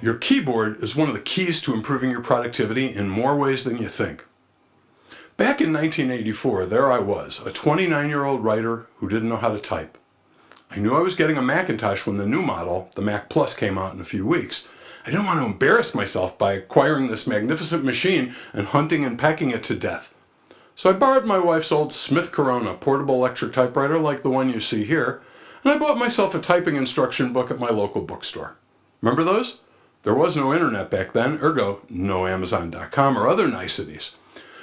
your keyboard is one of the keys to improving your productivity in more ways than you think. Back in 1984, there I was, a 29-year-old writer who didn't know how to type. I knew I was getting a Macintosh when the new model, the Mac Plus, came out in a few weeks. I didn't want to embarrass myself by acquiring this magnificent machine and hunting and pecking it to death. So I borrowed my wife's old Smith Corona portable electric typewriter like the one you see here, and I bought myself a typing instruction book at my local bookstore. Remember those? There was no internet back then, ergo no Amazon.com or other niceties.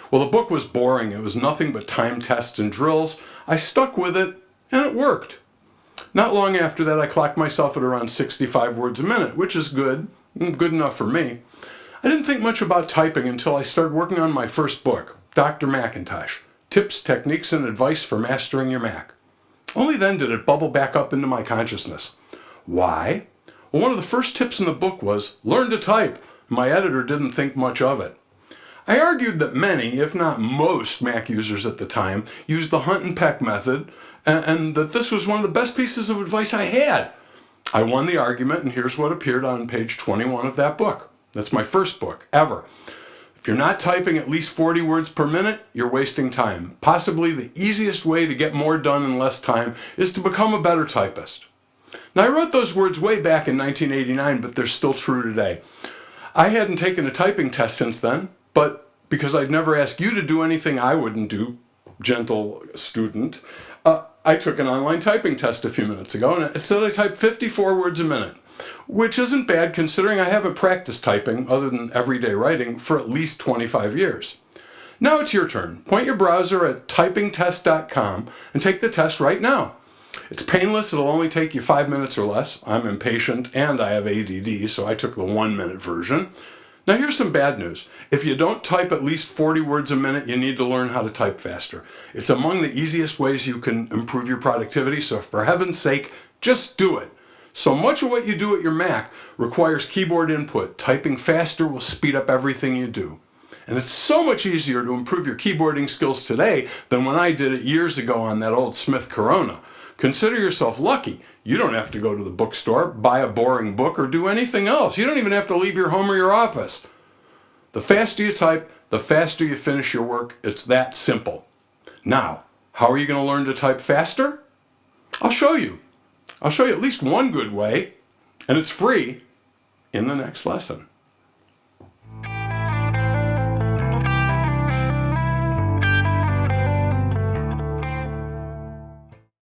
Well, the book was boring. It was nothing but time tests and drills. I stuck with it, and it worked. Not long after that, I clocked myself at around 65 words a minute, which is good enough for me. I didn't think much about typing until I started working on my first book, Dr. Mcintosh, Tips, Techniques, and Advice for Mastering Your Mac. Only then did it bubble back up into my consciousness. Why? Well, one of the first tips in the book was, learn to type. My editor didn't think much of it. I argued that many, if not most, Mac users at the time used the hunt and peck method, and that this was one of the best pieces of advice I had. I won the argument, and here's what appeared on page 21 of that book. That's my first book, ever. If you're not typing at least 40 words per minute, you're wasting time. Possibly the easiest way to get more done in less time is to become a better typist. Now, I wrote those words way back in 1989, but they're still true today. I hadn't taken a typing test since then, but because I'd never asked you to do anything I wouldn't do, gentle student, I took an online typing test a few minutes ago, and it said I typed 54 words a minute, which isn't bad considering I haven't practiced typing, other than everyday writing, for at least 25 years. Now it's your turn. Point your browser at typingtest.com and take the test right now. It's painless. It'll only take you 5 minutes or less. I'm impatient and I have ADD, so I took the 1-minute version. Now here's some bad news. If you don't type at least 40 words a minute, you need to learn how to type faster. It's among the easiest ways you can improve your productivity, so for heaven's sake, just do it. So much of what you do at your Mac requires keyboard input. Typing faster will speed up everything you do. And it's so much easier to improve your keyboarding skills today than when I did it years ago on that old Smith Corona. Consider yourself lucky. You don't have to go to the bookstore, buy a boring book, or do anything else. You don't even have to leave your home or your office. The faster you type, the faster you finish your work. It's that simple. Now, how are you going to learn to type faster? I'll show you. I'll show you at least one good way, and it's free in the next lesson.